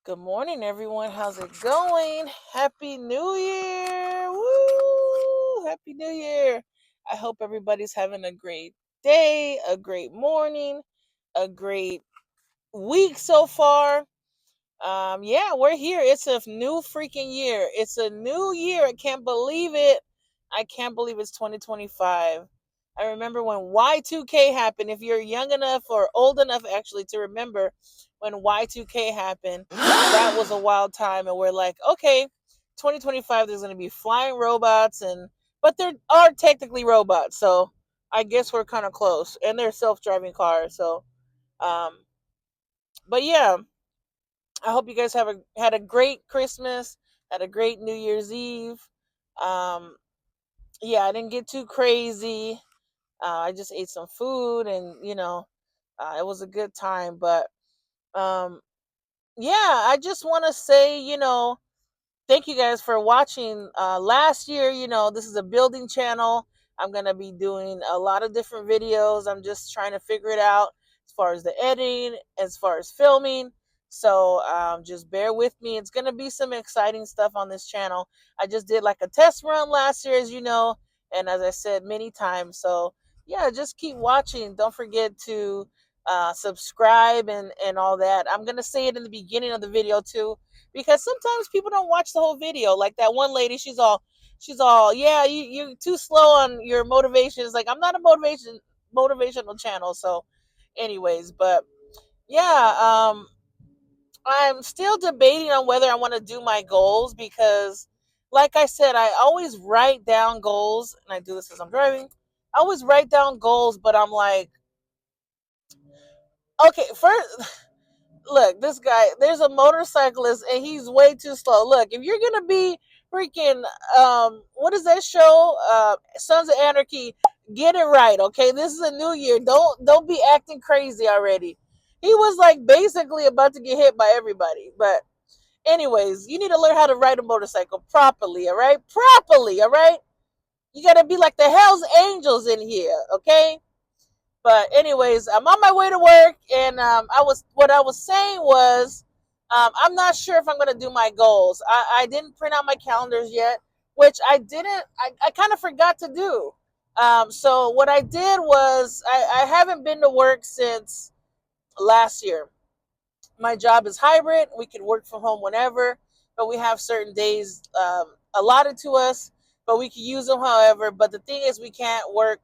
Good morning, everyone. How's it going? Happy New Year! Woo! Happy New Year! I hope everybody's having a great day, a great morning, a great week so far. Yeah, we're here. It's a new freaking year. It's a new year. I can't believe it. I can't believe it's 2025. I remember when Y2K happened. If you're young enough or old enough actually to remember when Y2K happened, that was a wild time. And we're like, okay, 2025, there's going to be flying robots, but there are technically robots. So I guess we're kind of close. And they're self-driving cars. Um, but yeah, I hope you guys had a great Christmas, had a great New Year's Eve. Um, yeah, I didn't get too crazy. I just ate some food, and it was a good time. But um, yeah, I just want to say, thank you guys for watching. Last year, this is a building channel. I'm going to be doing a lot of different videos. I'm just trying to figure it out as far as the editing, as far as filming. So just bear with me. It's going to be some exciting stuff on this channel. I just did like a test run last year, as you know, and as I said many times. So yeah, just keep watching. Don't forget to subscribe and all that. I'm going to say it in the beginning of the video too, because sometimes people don't watch the whole video. Like that one lady, she's all, yeah, you're too slow on your motivation. It's like, I'm not a motivational channel. So anyways, but yeah, I'm still debating on whether I want to do my goals, because like I said, I always write down goals, and I do this as I'm driving. I always write down goals, but I'm like, okay, first, look, this guy, there's a motorcyclist and he's way too slow. Look, if you're gonna be freaking what is that show? Sons of Anarchy, get it right, okay? This is a new year. Don't be acting crazy already. He was like basically about to get hit by everybody. But anyways, you need to learn how to ride a motorcycle properly, all right? Properly, all right? You gotta be like the Hell's Angels in here, okay? But anyways, I'm on my way to work, and what I was saying was, I'm not sure if I'm gonna do my goals. I didn't print out my calendars yet, which I didn't. I kind of forgot to do. So what I did was, I haven't been to work since last year. My job is hybrid. We can work from home whenever, but we have certain days allotted to us, but we can use them however. But the thing is, we can't work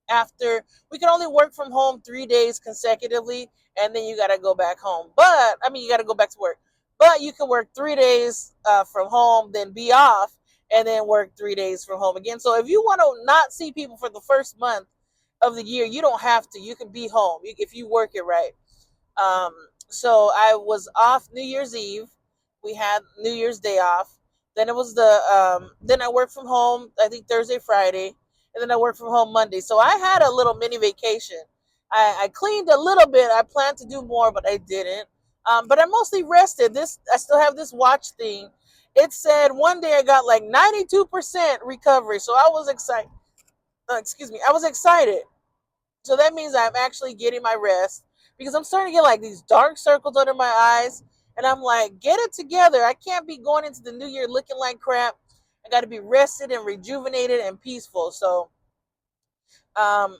after, we can only work from home 3 days consecutively, and then you got to go back home. But I mean, you got to go back to work, but you can work 3 days from home, then be off, and then work 3 days from home again. So if you want to not see people for the first month of the year, you don't have to. You can be home if you work it right. Um, so I was off New Year's Eve. We had New Year's Day off. Then it was then I worked from home, I think Thursday, Friday, and then I worked from home Monday. So I had a little mini vacation. I cleaned a little bit. I planned to do more, but I didn't. But I mostly rested. I still have this watch thing. It said one day I got like 92% recovery. So I was excited. Excuse me. I was excited. So that means I'm actually getting my rest, because I'm starting to get like these dark circles under my eyes. And I'm like, get it together. I can't be going into the new year looking like crap. I got to be rested and rejuvenated and peaceful. So, um,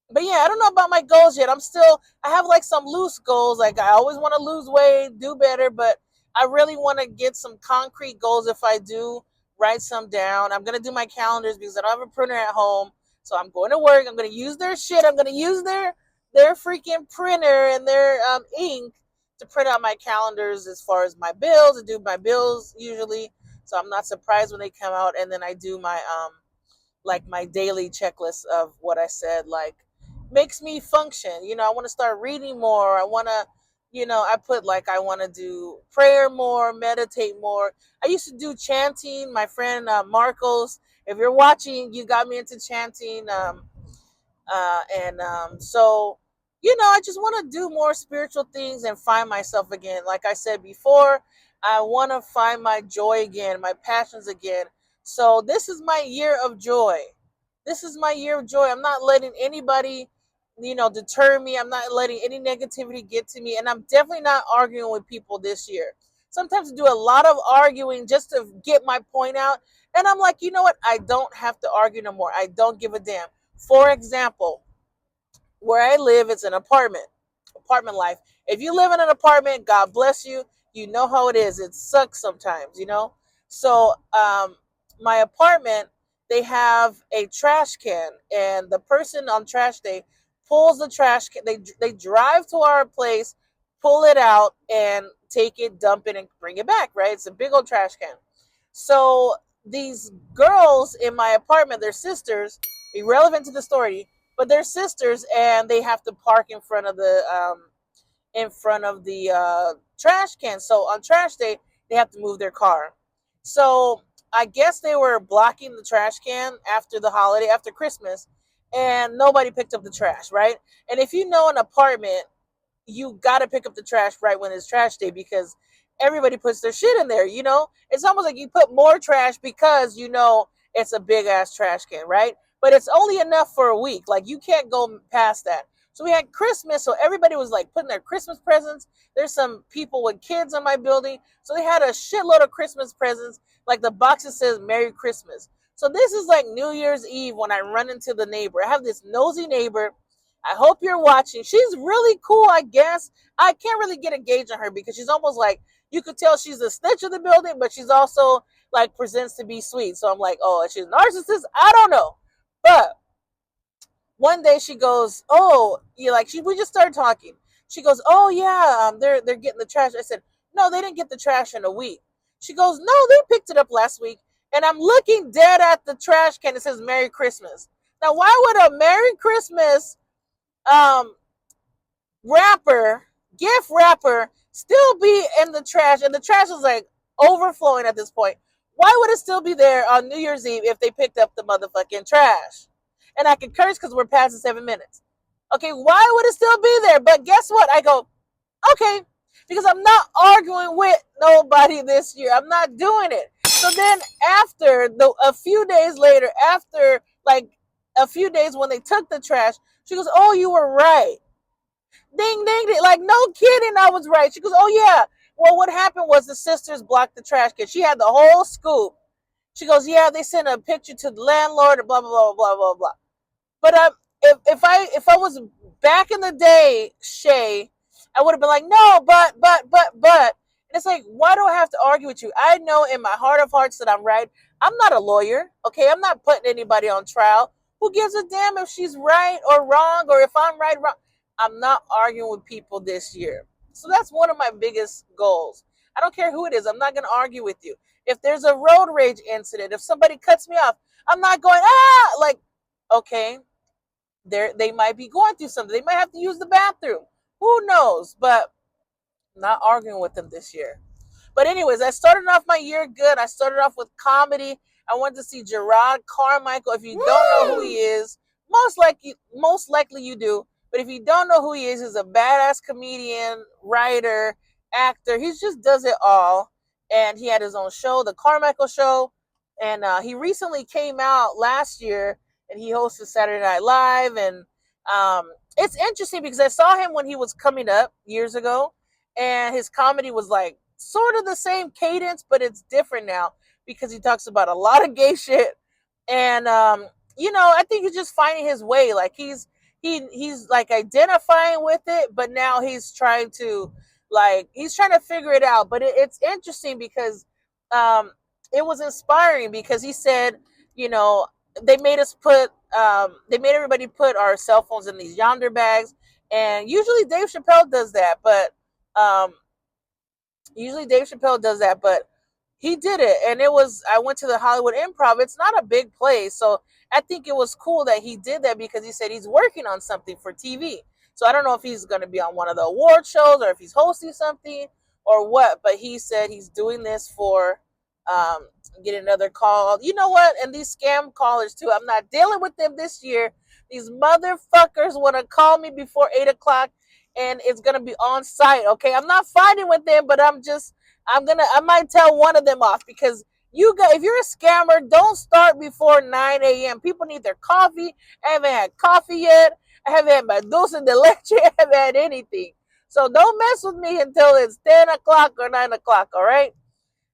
but yeah, I don't know about my goals yet. I have like some loose goals. Like I always want to lose weight, do better, but I really want to get some concrete goals. If I do, write some down. I'm going to do my calendars because I don't have a printer at home. So I'm going to work. I'm going to use their shit. I'm going to use their freaking printer and their ink to print out my calendars as far as my bills. I do my bills usually. So I'm not surprised when they come out, and then I do my like my daily checklist of what I said, like makes me function. I want to start reading more. I want to, I put like I want to do prayer more, meditate more. I used to do chanting. My friend Marcos, if you're watching, you got me into chanting. So, I just want to do more spiritual things and find myself again. Like I said before, I want to find my joy again, my passions again. So this is my year of joy. This is my year of joy. I'm not letting anybody, deter me. I'm not letting any negativity get to me. And I'm definitely not arguing with people this year. sometimes do a lot of arguing just to get my point out. And I'm like, you know what? I don't have to argue no more. I don't give a damn. For example, where I live, it's an apartment life. If you live in an apartment, God bless you. You know how it is. It sucks sometimes, you know. So, my apartment, they have a trash can, and the person on trash day pulls the trash can. They drive to our place, pull it out, and take it, dump it, and bring it back. Right? It's a big old trash can. So these girls in my apartment, they're sisters, irrelevant to the story, but they're sisters, and they have to park in front of the trash can. So on trash day, they have to move their car. So I guess they were blocking the trash can after the holiday, after Christmas, and nobody picked up the trash, right? And if you know an apartment, you got to pick up the trash right when it's trash day because everybody puts their shit in there, you know? It's almost like you put more trash because you know it's a big ass trash can, right? But it's only enough for a week. Like you can't go past that. So we had Christmas, so everybody was like putting their Christmas presents. There's some people with kids in my building, so they had a shitload of Christmas presents. Like the boxes says Merry Christmas. So this is like New Year's Eve when I run into the neighbor. I have this nosy neighbor. I hope you're watching. She's really cool, I guess. I can't really get a gauge on her because she's almost like you could tell she's a snitch of the building, but she's also like presents to be sweet. So I'm like, oh, she's a narcissist? I don't know. But one day she goes, oh, you like we just started talking. She goes, oh yeah, they're getting the trash. I said, no, they didn't get the trash in a week. She goes, no, they picked it up last week. And I'm looking dead at the trash can. It says Merry Christmas. Now, why would a Merry Christmas um wrapper, gift wrapper, still be in the trash? And the trash is like overflowing at this point. Why would it still be there on New Year's Eve if they picked up the motherfucking trash? And I can curse because we're past the 7 minutes. Okay, why would it still be there? But guess what? I go, okay, because I'm not arguing with nobody this year. I'm not doing it. So then a few days later, after like a few days when they took the trash, she goes, oh, you were right. Ding, ding, ding. Like, no kidding, I was right. She goes, oh, yeah. Well, what happened was the sisters blocked the trash can. She had the whole scoop. She goes, yeah, they sent a picture to the landlord, and blah, blah, blah, blah, blah, blah. But if I was back in the day, Shea, I would have been like, no, but. And it's like, why do I have to argue with you? I know in my heart of hearts that I'm right. I'm not a lawyer, okay? I'm not putting anybody on trial. Who gives a damn if she's right or wrong or if I'm right or wrong? I'm not arguing with people this year. So that's one of my biggest goals. I don't care who it is. I'm not going to argue with you. If there's a road rage incident, if somebody cuts me off, I'm not going, like, okay, they might be going through something. They might have to use the bathroom. Who knows? But I'm not arguing with them this year. But anyways, I started off my year good. I started off with comedy. I went to see Gerard Carmichael. If you don't know who he is, most likely you do. But if you don't know who he is, he's a badass comedian, writer, actor. He just does it all. And he had his own show, The Carmichael Show. And he recently came out last year and he hosted Saturday Night Live. And it's interesting because I saw him when he was coming up years ago. And his comedy was like sort of the same cadence, but it's different now because he talks about a lot of gay shit. And I think he's just finding his way. Like he's like identifying with it, but now he's trying to figure it out. But it's interesting because it was inspiring because he said, you know, they made everybody put our cell phones in these yonder bags, and usually Dave Chappelle does that, but he did it. And I went to the Hollywood Improv. It's not a big place. So I think it was cool that he did that because he said he's working on something for TV. So I don't know if he's going to be on one of the award shows or if he's hosting something or what, but he said he's doing this for get another call. You know what? And these scam callers too. I'm not dealing with them this year. These motherfuckers want to call me before 8 o'clock and it's going to be on site. Okay. I'm not fighting with them, but I might tell one of them off because if you're a scammer, don't start before 9 a.m. People need their coffee. I haven't had coffee yet. I haven't had my dulce de leche. I haven't had anything. So don't mess with me until it's 10 o'clock or 9 o'clock. All right.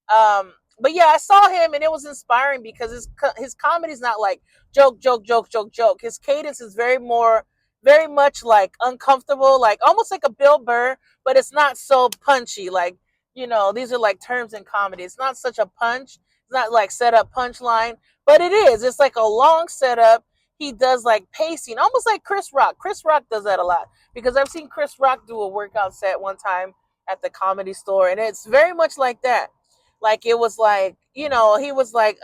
But yeah, I saw him and it was inspiring because his comedy is not like joke, joke, joke, joke, joke. His cadence is very much like uncomfortable, like almost like a Bill Burr, but it's not so punchy. Like, these are like terms in comedy. It's not such a punch. It's not like set up punchline, but it is. It's like a long setup. He does like pacing, almost like Chris Rock. Chris Rock does that a lot because I've seen Chris Rock do a workout set one time at the Comedy Store, and it's very much like that. Like it was like, he was like,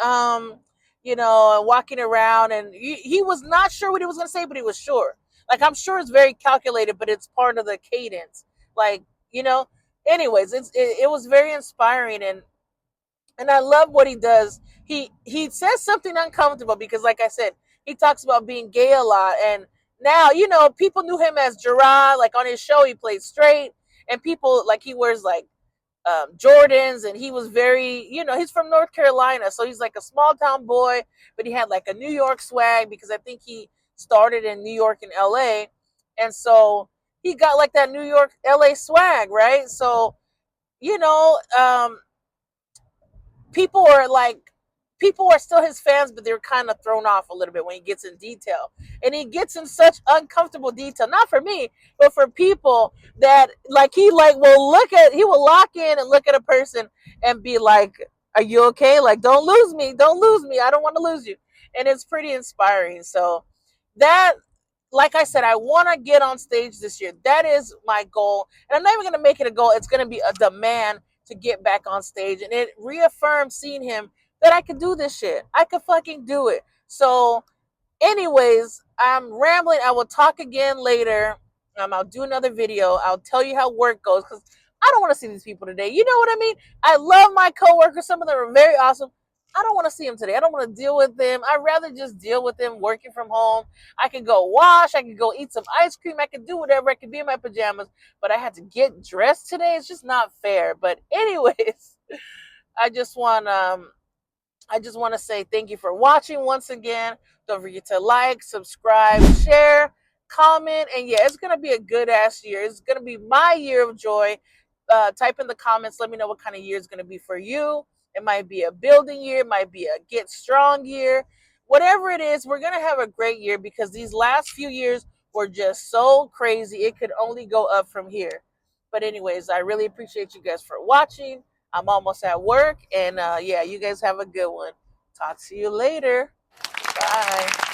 walking around, and he was not sure what he was going to say, but he was sure. Like, I'm sure it's very calculated, but it's part of the cadence. Like, you know, anyways, it was very inspiring, and I love what he does. He says something uncomfortable because, like I said, he talks about being gay a lot, and now people knew him as Gerard. Like on his show, he played straight, and people like he wears like Jordans, and he was very, he's from North Carolina, so he's like a small town boy, but he had like a New York swag because I think he started in New York and LA, and so he got like that New York LA swag, right? So you know, people are like people are still his fans, but they're kind of thrown off a little bit when he gets in detail, and he gets in such uncomfortable detail, not for me but for people, that like he will lock in and look at a person and be like, are you okay? Like, don't lose me, I don't want to lose you. And it's pretty inspiring. So that, like I said, I want to get on stage this year. That is my goal. And I'm not even going to make it a goal. It's going to be a demand to get back on stage. And it reaffirmed seeing him that I could do this shit. I could fucking do it. So, anyways, I'm rambling. I will talk again later. I'll do another video. I'll tell you how work goes because I don't want to see these people today. You know what I mean? I love my coworkers. Some of them are very awesome. I don't want to see them today. I don't want to deal with them. I'd rather just deal with them working from home. I could go wash. I could go eat some ice cream. I could do whatever. I could be in my pajamas. But I had to get dressed today. It's just not fair. But anyways, I just want to say thank you for watching once again. Don't forget to like, subscribe, share, comment, and yeah, it's gonna be a good ass year. It's gonna be my year of joy. Type in the comments. Let me know what kind of year it's gonna be for you. It might be a building year. It might be a get strong year. Whatever it is, we're gonna have a great year because these last few years were just so crazy. It could only go up from here. But anyways, I really appreciate you guys for watching. I'm almost at work, and yeah, you guys have a good one. Talk to you later. Bye.